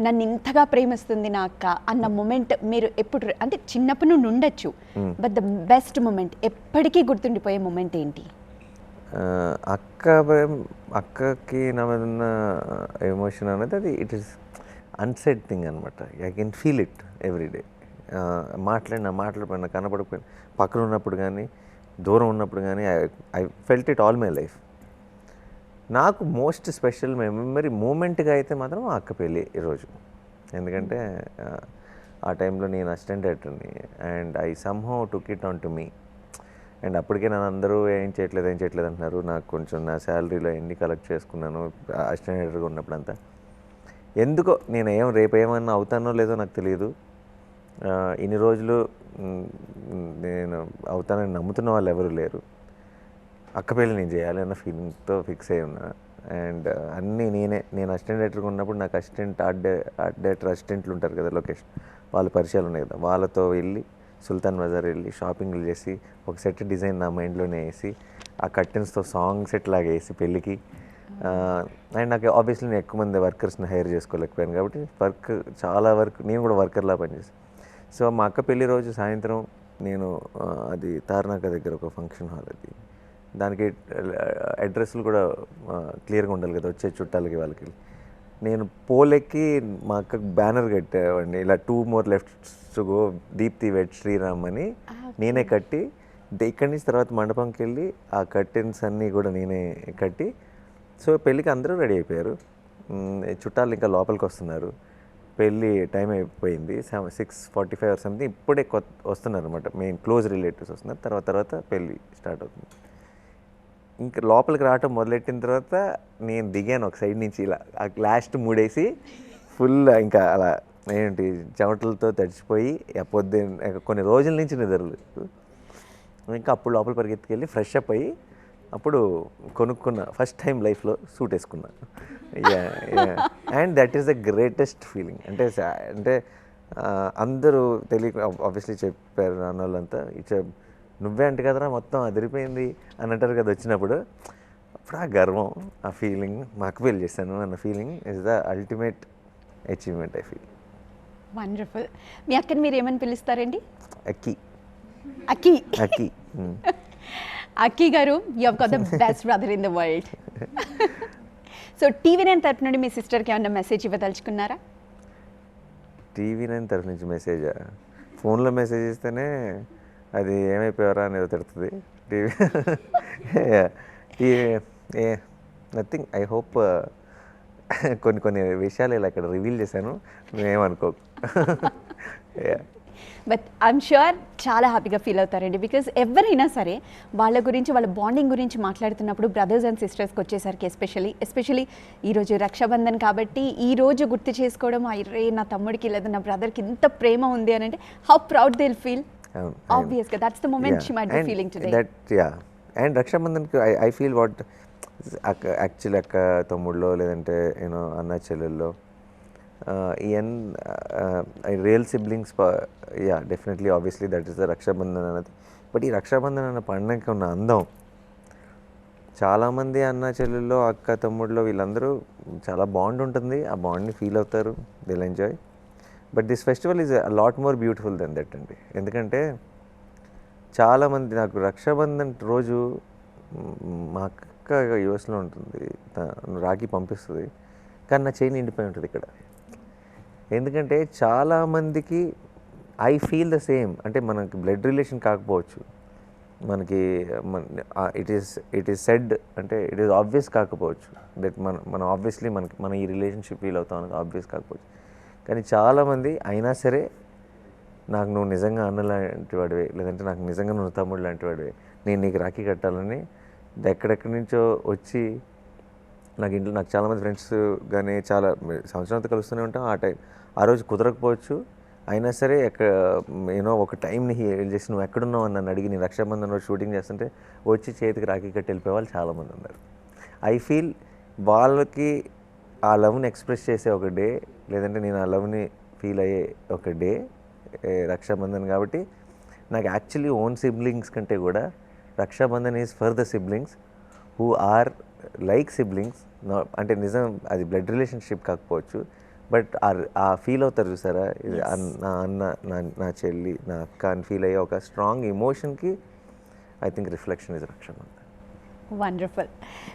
నన్ను ఇంతగా ప్రేమిస్తుంది నా అక్క అన్న మూమెంట్ మీరు ఎప్పుడు, అంటే చిన్నప్పటి నుండి ఉండొచ్చు, బట్ ద బెస్ట్ మూమెంట్ ఎప్పటికీ గుర్తుండిపోయే మూమెంట్ ఏంటి? అక్కకి నా మీద ఉన్న ఎమోషన్ అనేది అది ఇట్ ఈస్ అన్సెడ్ థింగ్ అనమాట. I can feel it everyday. మాట్లాడిన కనపడకపోయినా, పక్కన ఉన్నప్పుడు కానీ దూరం ఉన్నప్పుడు కానీ I felt it all my life. నాకు మోస్ట్ స్పెషల్ మెమరీ మూమెంట్గా అయితే మాత్రం ఆ అక్క పెళ్ళి ఈరోజు. ఎందుకంటే ఆ టైంలో నేను అసిస్టెంట్ డైరెక్టర్ని and I somehow took it on to me. And అప్పటికే నన్ను అందరూ ఏం చేయట్లేదు అంటున్నారు. నాకు కొంచెం నా శాలరీలో ఎన్ని కలెక్ట్ చేసుకున్నాను అసిస్టెంట్ డైరెక్టర్గా ఉన్నప్పుడంతా. ఎందుకో నేను రేపు ఏమన్నా అవుతానో లేదో నాకు తెలియదు. ఇన్ని రోజులు నేను అవుతానని నమ్ముతున్న వాళ్ళు ఎవరు లేరు. అక్క పెళ్ళి నేను చేయాలి అన్న ఫీలింగ్తో ఫిక్స్ అయి ఉన్నా. అండ్ అన్నీ నేను అసిస్టెంట్ డైరెక్టర్గా ఉన్నప్పుడు నాకు ఆర్ట్ డైరెక్టర్ అసిస్టెంట్లు ఉంటారు కదా, లొకేషన్ వాళ్ళ పరిచయాలు ఉన్నాయి కదా, వాళ్ళతో వెళ్ళి సుల్తాన్ బజార్ వెళ్ళి షాపింగ్లు చేసి ఒక సెట్ డిజైన్ నా మైండ్లోనే వేసి ఆ కర్టెన్స్తో సాంగ్ సెట్ లాగా వేసి పెళ్ళికి. అండ్ నాకు ఆబ్వియస్లీ నేను ఎక్కువ మంది వర్కర్స్ని హైర్ చేసుకోలేకపోయాను కాబట్టి చాలా వర్క్ నేను కూడా వర్కర్లా పనిచేసాను. సో మా అక్క పెళ్ళి రోజు సాయంత్రం నేను అది తార్నాక దగ్గర ఒక ఫంక్షన్ హాల్, అది దానికి అడ్రస్లు కూడా క్లియర్గా ఉండాలి కదా వచ్చే చుట్టాలకి వాళ్ళకి. నేను పోలెక్కి మా అక్కకు బ్యానర్ కట్టేవాడిని, ఇలా 2 more lefts to go Deepti వెడ్ శ్రీరామ్ అని నేనే కట్టి, ఇక్కడి నుంచి తర్వాత మండపంకి వెళ్ళి ఆ కర్టెన్స్ అన్నీ కూడా నేనే కట్టి. సో పెళ్ళికి అందరూ రెడీ అయిపోయారు, చుట్టాలు ఇంకా లోపలికి వస్తున్నారు. పెళ్ళి టైం అయిపోయింది 6:45 or సంథింగ్. ఇప్పుడే వస్తున్నారు అనమాట, మెయిన్ క్లోజ్ రిలేటివ్స్ వస్తున్నారు. తర్వాత పెళ్ళి స్టార్ట్ అవుతుంది. ఇంకా లోపలికి రావటం మొదలెట్టిన తర్వాత నేను దిగాను ఒక సైడ్ నుంచి ఇలా ఆ లాస్ట్ మూడేసి ఫుల్ ఇంకా అలా ఏంటి చెమటలతో తడిచిపోయి పొద్దున్న కొన్ని రోజుల నుంచి నిద్రలేదు. ఇంకా అప్పుడు లోపల పరిగెత్తుకెళ్ళి ఫ్రెష్ అప్ అయ్యి అప్పుడు కొనుక్కున్న ఫస్ట్ టైం లైఫ్లో సూట్ వేసుకున్నా. And that is the greatest feeling. అంటే అందరూ తెలియక ఆబ్వియస్లీ చెప్పారు నాన్న వాళ్ళంతా, నువ్వే అంటే కదరా మొత్తం అదిరిపోయింది అని అంటారు కదా వచ్చినప్పుడు. అప్పుడు ఆ గర్వం, ఆ ఫీలింగ్, మా అక్క పెళ్ళి చేశాను అన్న feeling is the ultimate achievement I feel. Wonderful. మీ అక్కని మీరు ఏమని పిలుస్తారండి? Akki. Akki. Akki. Akki garu, you have got the best brother in the world. So TV9 తరఫు నుండి మీ సిస్టర్కి ఏమన్నా మెసేజ్ ఇవ్వదలుచుకున్నారా? TV9 తరఫు నుంచి మెసేజా? ఫోన్లో మెసేజ్ ఇస్తేనే అది ఏమైపోయారా అనేది తిడుతుంది. నథింగ్. ఐ హోప్ కొన్ని విషయాలు ఇలా ఇక్కడ రివీల్ చేశాను, నువ్వేమనుకోకు. బట్ ఐఎమ్ ష్యూర్ చాలా హ్యాపీగా ఫీల్ అవుతారండి. బికాజ్ ఎవరైనా సరే వాళ్ళ గురించి, వాళ్ళ బాండింగ్ గురించి మాట్లాడుతున్నప్పుడు బ్రదర్స్ అండ్ సిస్టర్స్కి వచ్చేసరికి ఎస్పెషలీ ఈరోజు రక్షాబంధన్ కాబట్టి ఈరోజు గుర్తు చేసుకోవడం, అరే నా తమ్ముడికి లేదా నా బ్రదర్కి ఇంత ప్రేమ ఉంది అని అంటే how proud they will feel. ఆబ్వియస్గా that's the moment she might be feeling today. And రక్షాబంధన్కి ఐ ఫీల్ వాట్ యాక్చువల్లీ అక్క తమ్ముళ్ళలో లేదంటే యూనో అన్న చెల్లెల్లో real siblings, definitely obviously that is the Rakshabandhan అన్నది. బట్ ఈ రక్షాబంధన్ అన్న పండుగకి ఉన్న అందం, చాలామంది అన్న చెల్లెల్లో అక్క తమ్ముళ్ళలో వీళ్ళందరూ చాలా బాండ్ ఉంటుంది, ఆ బాండ్ని ఫీల్ అవుతారు, they will enjoy. But this festival is a lot more beautiful than that అండి. ఎందుకంటే చాలామంది నాకు రక్షాబంధన్ రోజు మా అక్క యూఎస్లో ఉంటుంది, రాఖీ పంపిస్తుంది, కానీ నా చేయి నిండిపోయి ఉంటుంది ఇక్కడ. ఎందుకంటే చాలామందికి ఐ ఫీల్ ద సేమ్. అంటే మనకి బ్లడ్ రిలేషన్ కాకపోవచ్చు, మనకి ఇట్ ఈస్ సెడ్, అంటే ఇట్ ఈస్ ఆబ్వియస్ కాకపోవచ్చు దట్ మనం ఆబ్వియస్లీ మన ఈ రిలేషన్షిప్ ఫీల్ అవుతాం అనేది ఆబ్వియస్ కాకపోవచ్చు. కానీ చాలామంది అయినా సరే నాకు నువ్వు నిజంగా అన్న లాంటి వాడివే, లేదంటే నాకు నిజంగా నువ్వు తమ్ముడు లాంటి వాడివే, నేను నీకు రాఖీ కట్టాలని ఎక్కడెక్కడి నుంచో వచ్చి నాకు చాలామంది ఫ్రెండ్స్ కానీ చాలా సంవత్సరాలతో కలుస్తూనే ఉంటాం. ఆ రోజు కుదరకపోవచ్చు, అయినా సరే ఒక టైంని హీల్ చేసి నువ్వు ఎక్కడున్నావు అని నన్ను అడిగి నేను రక్షాబంధన్ రోజు షూటింగ్ చేస్తుంటే వచ్చి చేతికి రాఖీ కట్టి వెళ్ళిపోయే వాళ్ళు చాలామంది ఉన్నారు. ఐ ఫీల్ వాళ్ళకి ఆ లవ్ని ఎక్స్ప్రెస్ చేసే ఒక డే, లేదంటే నేను ఆ లవ్ని ఫీల్ అయ్యే ఒక డే రక్షాబంధన్. కాబట్టి నాకు యాక్చువల్లీ ఓన్ సిబ్లింగ్స్ కంటే కూడా Rakshabandhan is for the siblings who are like siblings. అంటే నిజం అది బ్లడ్ రిలేషన్షిప్ కాకపోవచ్చు, బట్ ఆ ఫీల్ అవుతారు చూసారా, ఇది నా అన్న, నా చెల్లి, నా అక్క అని ఫీల్ అయ్యే ఒక స్ట్రాంగ్ ఎమోషన్కి I think reflection is Rakshabandhan. Wonderful.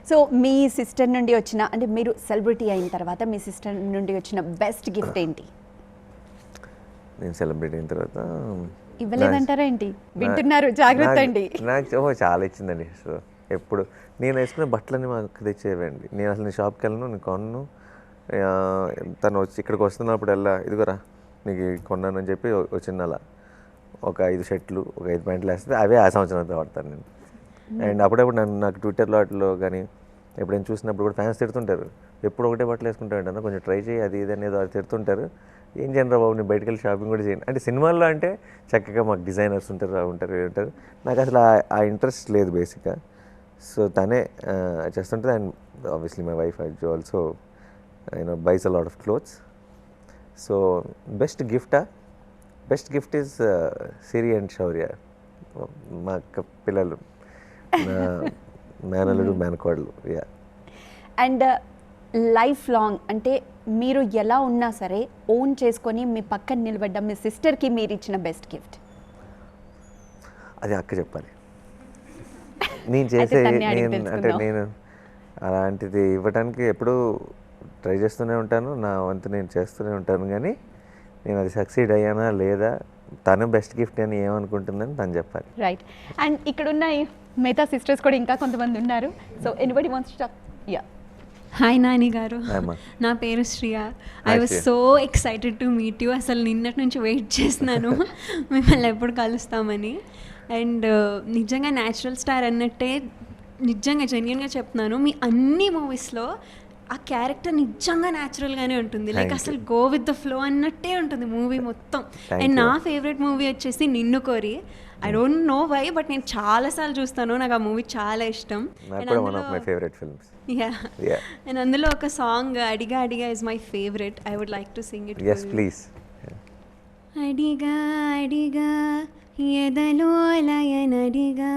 So మీ సిస్టర్ నుండి వచ్చిన, అంటే మీరు సెలబ్రిటీ అయిన తర్వాత మీ సిస్టర్ నుండి వచ్చిన బెస్ట్ గిఫ్ట్ ఏంటి? నేను సెలబ్రిటీ అయిన తర్వాత ఇవ్వలేదంటారా ఏంటి? వింటున్నారు, జాగ్రత్త అండి. నాకు చాలా ఇచ్చిందండి. సో ఎప్పుడు నేను వేసుకునే బట్టలన్నీ మాకు తెచ్చేవండి. నేను అసలు నేను షాప్కి వెళ్ళను, నేను కొన్ను. తను వచ్చి ఇక్కడికి వస్తున్నప్పుడల్లా ఇదిగోరా నీకు కొన్నాను అని చెప్పి వచ్చింది. అలా ఒక 5 షర్ట్లు, ఒక 5 ప్యాంట్లు వేస్తే అవే ఆ సంవత్సరం అంతా వాడతాను నేను. అండ్ అప్పుడప్పుడు నాకు ట్విట్టర్లో వాటిలో కానీ ఎప్పుడైనా చూసినప్పుడు కూడా ఫ్యాన్స్ తిడుతుంటారు, ఎప్పుడు ఒకటే బట్టలు వేసుకుంటాను, కొంచెం ట్రై చేయి అది ఇది అనేది వాళ్ళు తిడుతుంటారు. ఏం చేయను బాబు, నేను బయటకు వెళ్ళి షాపింగ్ కూడా చేయను. అంటే సినిమాల్లో అంటే చక్కగా మాకు డిజైనర్స్ ఉంటారు, ఉంటారు. నాకు అసలు ఆ ఇంట్రెస్ట్ లేదు బేసిక్గా. సో తనే చేస్తుంటుంది. And obviously my wife also buys a lot of clothes. So best gift is Siri and Shaurya, మా అక్క పిల్లలు, మేనల్లుడు మేనకోడలు. అండ్ లైఫ్ లాంగ్ అంటే మీరు ఎలా ఉన్నా సరే ఓన్ చేసుకొని మీ పక్కన నిలబడ్డ మీ సిస్టర్కి మీరు ఇచ్చిన బెస్ట్ గిఫ్ట్ అది అక్క చెప్పాలి. నేను చేసే అంటే నేను అలాంటిది ఇవ్వడానికి ఎప్పుడూ ట్రై చేస్తూనే ఉంటాను, నా వంతు నేను చేస్తూనే ఉంటాను. కానీ నేను అది సక్సీడ్ అయ్యానా లేదా, తను బెస్ట్ గిఫ్ట్ అని ఏమనుకుంటుందని తను చెప్పాలి. రైట్. అండ్ ఇక్కడున్న మిగతా సిస్టర్స్ కూడా ఇంకా కొంతమంది ఉన్నారు. So anybody wants to talk? Yeah. Hi Nani గారు, నా పేరు Shriya. I was so excited to meet you. అసలు నిన్నటి నుంచి వెయిట్ చేస్తున్నాను మిమ్మల్ని ఎప్పుడు కలుస్తామని. అండ్ నిజంగా న్యాచురల్ స్టార్ అన్నట్టే నిజంగా జెన్యున్గా చెప్తున్నాను, మీ అన్ని మూవీస్లో ఆ క్యారెక్టర్ నిజంగా న్యాచురల్గానే ఉంటుంది. లైక్ అసలు గో విత్ ద ఫ్లో అన్నట్టే ఉంటుంది మూవీ మొత్తం. అండ్ నా ఫేవరెట్ మూవీ వచ్చేసి Ninnu Kori. I don't know why, but నేను చాలాసార్లు చూస్తాను, నాకు ఆ మూవీ చాలా ఇష్టం. అండ్ అందులో ఒక song Adiga Adiga is my favourite. I would like to sing it. yes please. అడిగా అడిగా ఎదలో లయనడిగా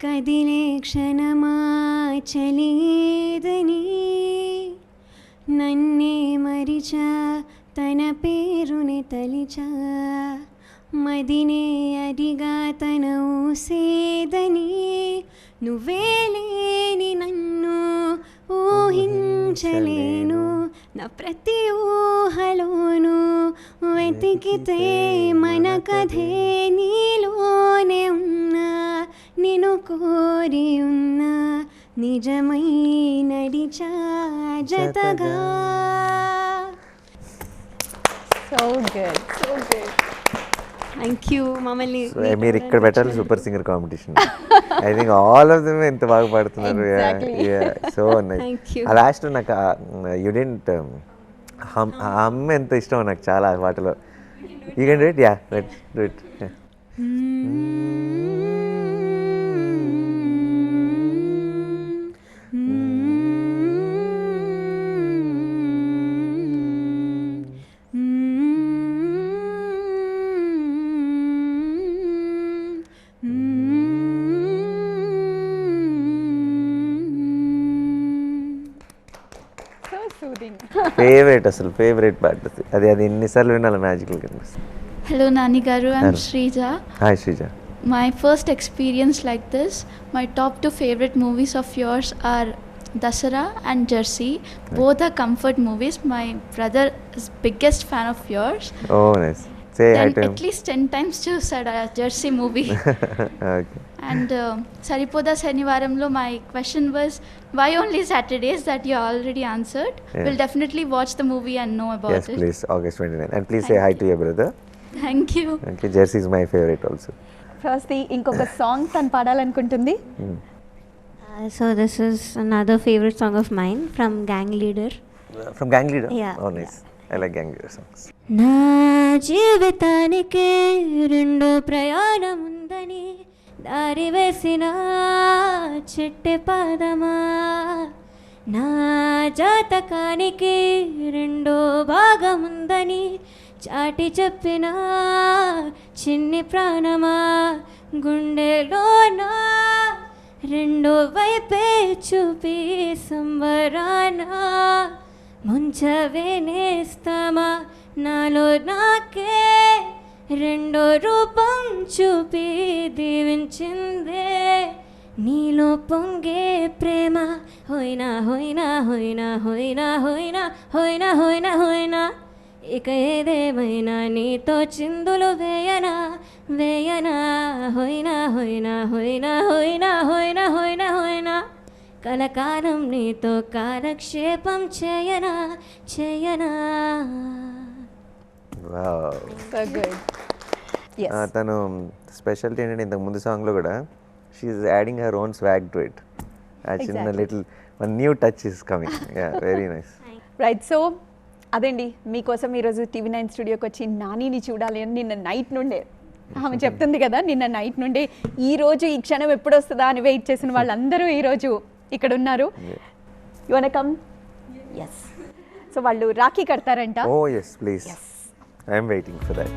కదిలే క్షణమా చలీదని నన్నే మరిచా తన పేరుని తలిచా మదినే అడిగా తన ఊసేదని నువ్వే లేని నన్ను ఊహించలేను నా ప్రతి ఊహలోను వెతికితే మన కథే నీలోనే ఉన్నా నిన్ను కోరి ఉన్నా నిజమై నడిచా జతగా. So good, so good. Thank you. మమ్మల్ని మీరు ఇక్కడ పెట్టాలి super singer competition. I think all of them ఎంత బాగా పాడుతున్నారు. So nice. ఆ లాస్ట్ నాకు యూ డెంట్ హమ్ ఎంత ఇష్టం నాకు చాలా ఆ పాటలో. You can do it. Yeah let's do it. Favourite అసలు ఫేవరెట్ పాట అది. అది ఎన్నిసార్లు వినాలి మ్యాజికల్ కనిపిస్తుంది. Hello Nani Garu, I'm Shrija. Hi Shrija. My first experience like this, my top 2 favorite movies of yours are Dasara and Jersey. Both are comfort movies. My brother is biggest fan of yours. Oh nice. Say hi to him. At least 10 times చూసాడు ఆ Jersey movie. Okay. And Saripoda Shanivaramlo, my question was why only Saturdays, that you already answered. Yeah. We'll definitely watch the movie and know about Yes, it. please. August 29. And please say hi to your brother. Thank you. Okay, Jersey is my favorite also. First ఇంకొక song తను పాడాలనుకుంటుంది. So this is another favorite song of mine from Gang Leader. From Gang Leader? Yeah. Oh nice. I like Gang Leader songs. నా జీవితానికి రెండో ప్రయాణం ఉందని దారి వేసిన చెట్టు పాదమా, నా జాతకానికి రెండో భాగం ఉందని చాటి చెప్పిన చిన్ని ప్రాణమా, గుండెలోనా రెండో వైపే చూపి సంబరాన ముంచవే నేస్తమా, నాలో నాకే రెండో రూపం చూపి దీవించిందే నీలో పొంగే ప్రేమ. హోయినా హోయినా హోయినా హోయినా హోయినా హోయినా హోయినా హోయినా ఇక ఏదేమైనా నీతో చిందులు వేయనా వేయనా, హోయినా హోయినా హోయినా హోయినా హోయినా హోయినా హోయినా కలకాలం నీతో కాలక్షేపం చేయనా చేయనా. Wow. So good. Yes. తను స్పెషాలిటీ ఏంటంటే ఇంతకు ముందు సాంగ్లో కూడా she's adding her own swag to it. ఆ చిన్న little one new touch is coming. Yeah very nice. Right, so అదండి మీకోసం ఈరోజు TV9 స్టూడియోకి వచ్చి నానిని చూడాలి అని నిన్న నైట్ నుండే ఆమె చెప్తుంది కదా, నిన్న నైట్ నుండే ఈరోజు ఈ క్షణం ఎప్పుడు వస్తుందా అని వెయిట్ చేసిన వాళ్ళందరూ ఈరోజు ఇక్కడ ఉన్నారు. You want come? Yes. So వాళ్ళు రాఖీ కడతారంట. Oh yes please, I'm waiting for that.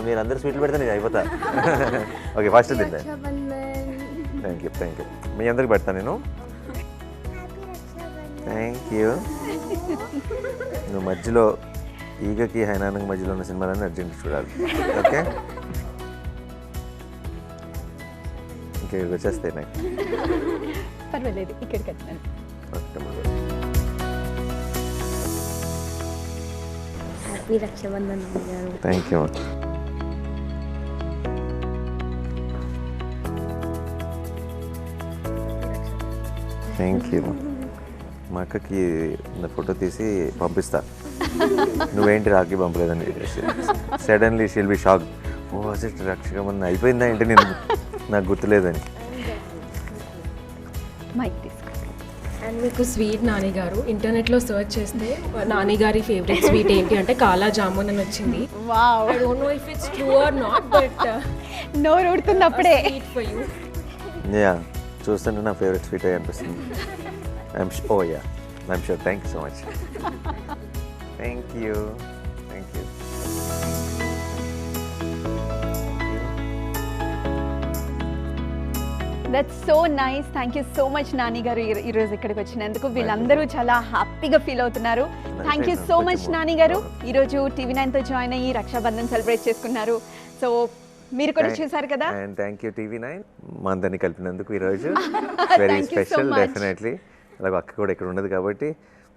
మీరు అందరు స్వీట్లు పెడితే నేను అయిపోతా. ఓకే ఫస్ట్ తిందా. Thank you thank you. మీ అందరికి పెడతాను నేను. Thank you. నువ్వు మధ్యలో ఈగకి హైనానికి మధ్యలో ఉన్న సినిమాలన్నీ అర్జెంట్ చూడాలి. ఓకే ఇంకా ఇక్కడికి వచ్చేస్తాయి నాకు. పర్వాలేదు, ఇక్కడికి వచ్చాను. Happy Rakshabandhan garu. Thank you. Thank you. మా అక్కకి నా ఫోటో తీసి పంపిస్తా, నువ్వేంటి రాఖీ పంపలేదని. సడన్లీ షీల్ బి షాక్, ఓ అసలు రక్షక మన అయిపోయిందా ఏంటి, నేను నాకు గుర్తులేదని. అండ్ మీకు స్వీట్ నాని గారు ఇంటర్నెట్లో సర్చ్ చేస్తే నాని గారి ఫేవరెట్ స్వీట్ ఏంటి అంటే కాలా జామున్ అని వచ్చింది. Wow, I don't no if it's true or not, but నోరు ఉడుతుంది అప్పుడే. For you. యా, చూస్తుంటే నా ఫేవరెట్ స్వీట్ అనిపిస్తుంది. I'm sure. Thank you so much. Thank you. That's so nice. Thank you so much Nani గారు ఈరోజు ఇక్కడికి వచ్చినందుకు. వీళ్ళందరూ చాలా హ్యాపీగా ఫీల్ అవుతున్నారు. Thank you so much Nani గారు. ఈరోజు TV9తో జాయిన్ అయ్యి రక్షాబంధన్ సెలబ్రేట్ చేసుకున్నారు. సో మీరు కూడా చూసారు కదా. అండ్ థ్యాంక్ యూ TV9 మా అందరినీ కలిపినందుకు ఈరోజు. Very special definitely. అలాగే అక్క కూడా ఇక్కడ ఉండదు కాబట్టి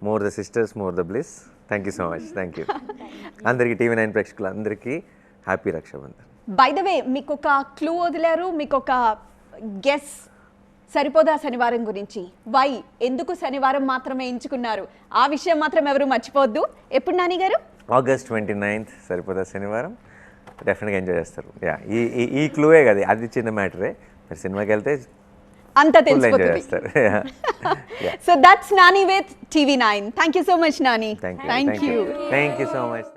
more the sisters more the bliss. Thank you so much. Thank you అందరికీ, TV9 ప్రేక్షకులందరికీ happy Rakshabandhan. By the way మీకు ఒక క్లూ వదిలారు, మీకు ఒక గెస్ సరిపోదా శనివారం గురించి. వై, ఎందుకు శనివారం మాత్రమే ఎంచుకున్నారు, ఆ విషయం మాత్రం ఎవరు మర్చిపోవద్దు. ఎప్పుడు నాని గారు? August 29th సరిపోదా శనివారం. డెఫినెట్గా ఎంజాయ్ చేస్తారు. యా, ఈ క్లూవే కదా, అది చిన్న మ్యాటరే. మీరు సినిమాకి వెళ్తే అంతా ఎంజాయ్ తెలిసిపోతుంది. చేస్తారు. So that's Nani with TV9. Thank you so much Nani. Thank you so much.